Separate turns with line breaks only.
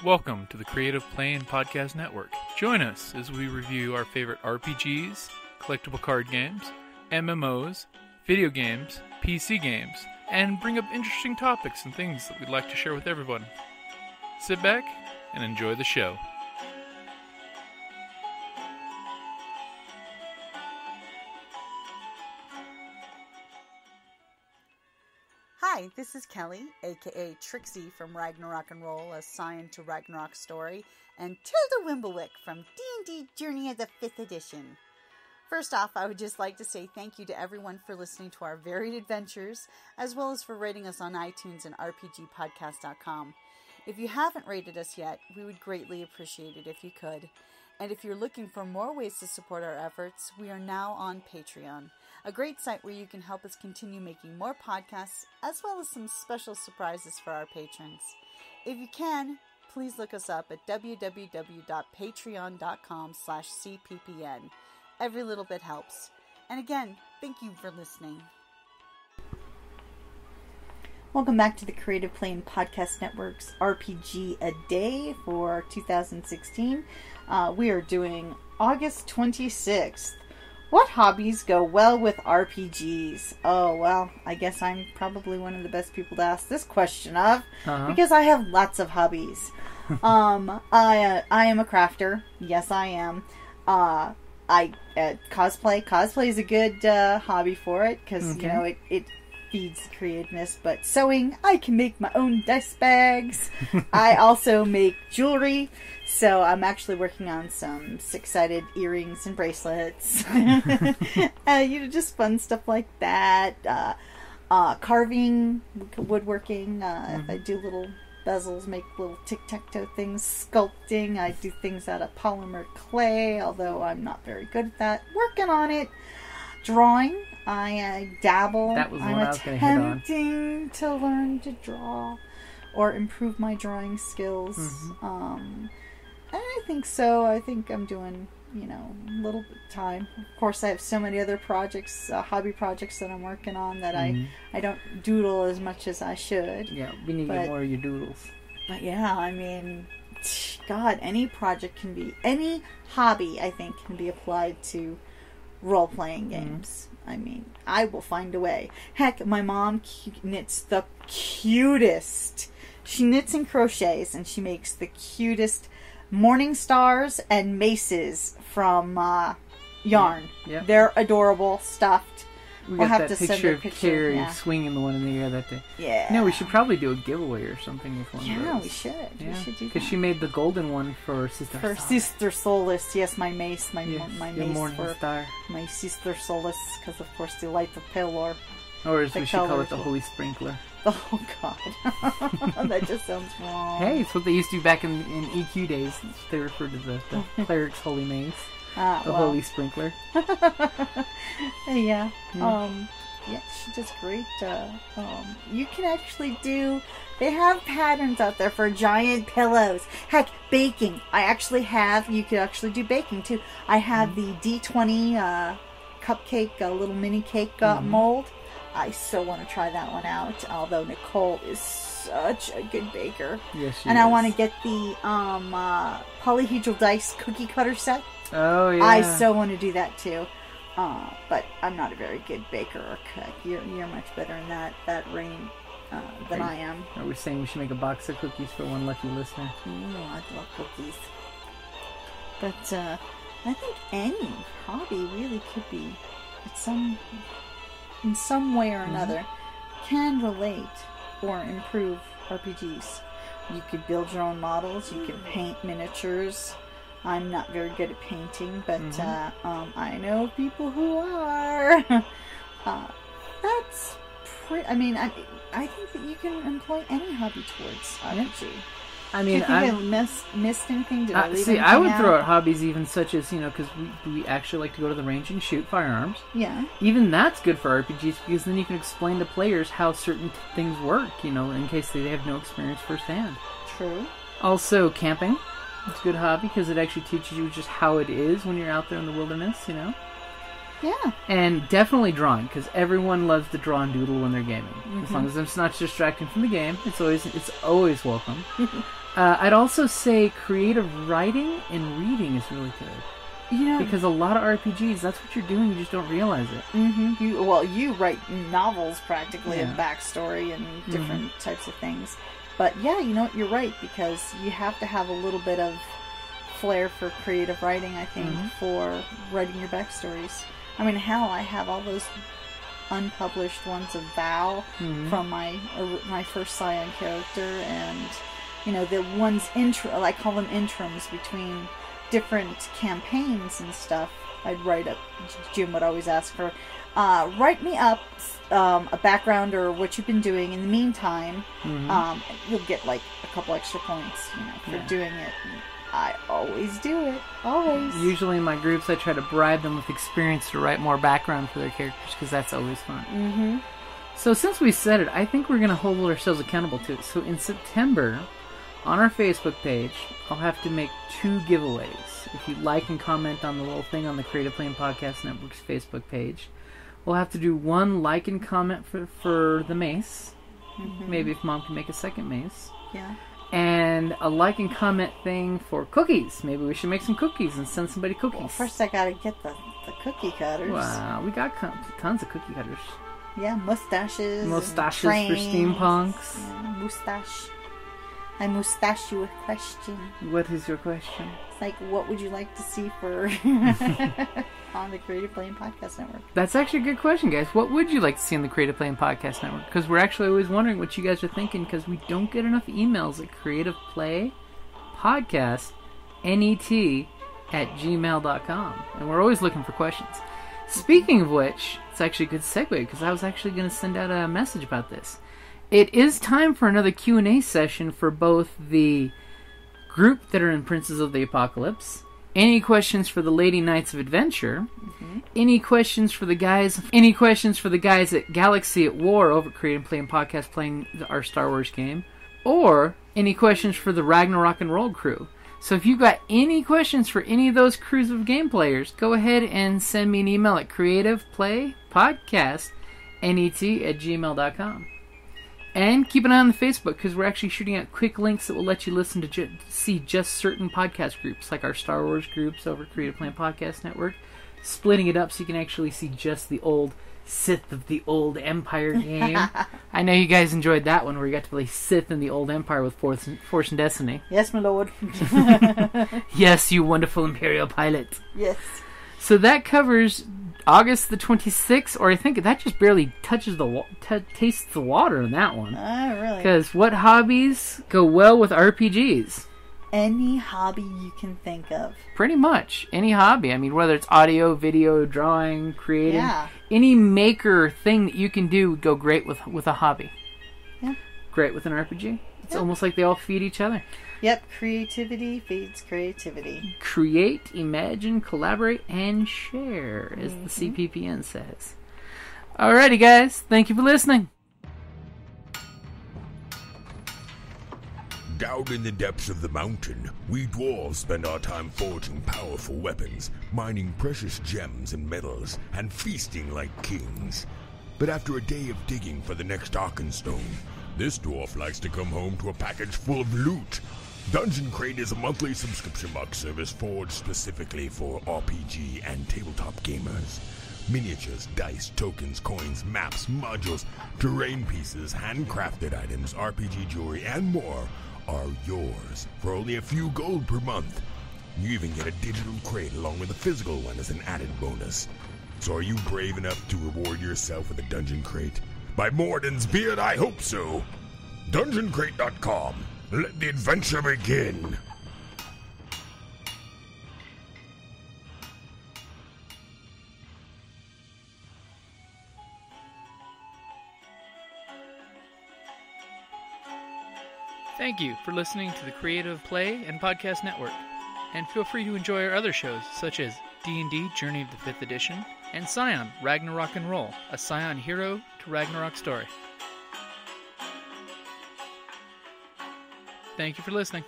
Welcome to the Creative Playing Podcast Network. Join us as we review our favorite RPGs, collectible card games, MMOs, video games, PC games, and bring up interesting topics and things that we'd like to share with everyone. Sit back and enjoy the show.
Hi, this is Kelly, aka Trixie from Ragnarok and Roll, a Scion to Ragnarok story, and Tilda Wimblewick from D&D Journey of the 5th Edition. First off, I would just like to say thank you to everyone for listening to our varied adventures, as well as for rating us on iTunes and RPGpodcast.com. If you haven't rated us yet, we would greatly appreciate it if you could. And if you're looking for more ways to support our efforts, we are now on Patreon, a great site where you can help us continue making more podcasts, as well as some special surprises for our patrons. If you can, please look us up at www.patreon.com/cppn. Every little bit helps. And again, thank you for listening. Welcome back to the Creative Playing Podcast Network's RPGADAY for 2016. We are doing August 26th. What hobbies go well with RPGs? Oh, well, I guess I'm probably one of the best people to ask this question of, because I have lots of hobbies. I am a crafter. Yes, I am. I cosplay. Cosplay is a good hobby for it, because, you know, it feeds creativeness. But sewing, I can make my own dice bags. I also make jewelry. So I'm actually working on some six-sided earrings and bracelets. Just fun stuff like that. Carving, woodworking. If I do little bezels, make little tic-tac-toe things. Sculpting, I do things out of polymer clay, although I'm not very good at that. Working on it. Drawing, I dabble.
That was the one I was going to hit on. I'm attempting
to learn to draw or improve my drawing skills. I think so. I think I'm doing, a little bit of time. Of course, I have so many other projects, hobby projects that I'm working on that I don't doodle as much as I should.
Yeah, we need to get more of your doodles.
But yeah, I mean, God, any hobby, I think, can be applied to role-playing games. I mean, I will find a way. Heck, my mom knits the cutest. She knits and crochets, and she makes the cutest morning stars and maces from yarn.
Yeah.
They're adorable, stuffed.
We'll have to send a picture of Carrie swinging the one in the air that day.
Yeah.
No, we should probably do a giveaway or something with one of those.
Yeah, we should.
Yeah.
We should do that.
Because she made the golden one for Sister Solace.
For Sister Solace, yes, my mace, my mace
morning
for
star.
My Sister Solace, because of course the light of Pelor.
Or as we should call it, the Holy Sprinkler.
Oh God, that just sounds wrong.
Hey, it's what they used to do back in EQ days. They referred to the cleric's holy mace, Holy Sprinkler.
Yeah. Yeah, she does great. You can actually do. They have patterns out there for giant pillows. Heck, baking. You could actually do baking too. I have the D20 cupcake, little mini cake
Mm-hmm.
mold. I so want to try that one out. Although Nicole is such a good baker.
Yes, she
and
is.
I want to get the polyhedral dice cookie cutter set.
Oh yeah.
I so want to do that too. But I'm not a very good baker or cook. You're much better in that range than I am.
Are we saying we should make a box of cookies for one lucky listener?
I'd love cookies. But I think any hobby really could be, in some way or another, can relate or improve RPGs. You could build your own models. You can paint miniatures. I'm not very good at painting, but I know people who are. That's pretty. I mean, I think that you can employ any hobby towards RPG.
I mean,
Do you think I missed anything? Did I leave anything
I would
out?
throw out hobbies even such as, because we actually like to go to the range and shoot firearms.
Yeah.
Even that's good for RPGs because then you can explain to players how certain things work, in case they have no experience firsthand.
True.
Also, camping. It's a good hobby because it actually teaches you just how it is when you're out there in the wilderness,
Yeah.
And definitely drawing, because everyone loves to draw and doodle when they're gaming. As long as it's not distracting from the game, it's always welcome. I'd also say creative writing and reading is really good.
You know,
because a lot of RPGs, that's what you're doing. You just don't realize it.
Mm-hmm. You write novels practically, and backstory and different types of things. But yeah, you know what? You're right, because you have to have a little bit of flair for creative writing, I think, for writing your backstories. I mean, hell, I have all those unpublished ones of Val from my first Scion character, and you know, the ones I call them interims between different campaigns and stuff. I'd write up. Jim would always ask her, write me up a background or what you've been doing in the meantime. You'll get like a couple extra points, you know, for doing it. I always do it. Always.
Usually in my groups, I try to bribe them with experience to write more background for their characters, because that's always fun. So since we said it, I think we're going to hold ourselves accountable to it. So in September, on our Facebook page, I'll have to make 2 giveaways. If you like and comment on the little thing on the Creative Playing Podcast Network's Facebook page, we'll have to do 1 like and comment for the mace. Maybe if Mom can make a second mace.
Yeah.
And a like and comment thing for cookies. Maybe we should make some cookies and send somebody cookies.
Well, first I gotta get the cookie cutters.
Wow, we got tons of cookie cutters.
Yeah, mustaches.
Mustaches for steampunks.
Yeah, mustache. I mustache you a question.
What is your question?
It's like, what would you like to see for on the Creative Playing Podcast Network? That's
actually a good question, guys. What would you like to see on the Creative Playing Podcast Network? Because we're actually always wondering what you guys are thinking, because we don't get enough emails at Creative Play Podcast net@gmail.com, and we're always looking for questions. Speaking of which, it's actually a good segue, because I was actually going to send out a message about this. It is time for another Q&A session for both the group that are in Princes of the Apocalypse, any questions for the Lady Knights of Adventure, any questions for the guys at Galaxy at War over at Creative Playing Podcast playing our Star Wars game, or any questions for the Ragnarok and Roll crew. So if you got any questions for any of those crews of game players, go ahead and send me an email at creativeplaypodcastnet@gmail.com. And keep an eye on the Facebook, because we're actually shooting out quick links that will let you listen to see just certain podcast groups, like our Star Wars groups over at Creative Playing Podcast Network, splitting it up so you can actually see just the old Sith of the Old Empire game. I know you guys enjoyed that one, where you got to play Sith in the Old Empire with Force and Destiny.
Yes, my lord.
Yes, you wonderful Imperial pilot.
Yes.
So that covers August the 26th, or I think that just barely touches tastes the water in that one.
Oh, really?
Because what hobbies go well with RPGs?
Any hobby you can think of.
Pretty much. Any hobby. I mean, whether it's audio, video, drawing, creating.
Yeah.
Any maker thing that you can do would go great with a hobby.
Yeah.
Great with an RPG. It's almost like they all feed each other.
Yep, creativity feeds creativity.
Create, imagine, collaborate, and share, as the CPPN says. Alrighty, guys. Thank you for listening.
Down in the depths of the mountain, we dwarves spend our time forging powerful weapons, mining precious gems and metals, and feasting like kings. But after a day of digging for the next Arkenstone, this dwarf likes to come home to a package full of loot. Dungeon Crate is a monthly subscription box service forged specifically for RPG and tabletop gamers. Miniatures, dice, tokens, coins, maps, modules, terrain pieces, handcrafted items, RPG jewelry, and more are yours for only a few gold per month. You even get a digital crate along with a physical one as an added bonus. So are you brave enough to reward yourself with a Dungeon Crate? By Morden's beard, I hope so. DungeonCrate.com. Let the adventure begin.
Thank you for listening to the Creative Play and Podcast Network. And feel free to enjoy our other shows, such as D&D Journey of the 5th Edition and Scion Ragnarok and Roll, a Scion hero to Ragnarok story. Thank you for listening.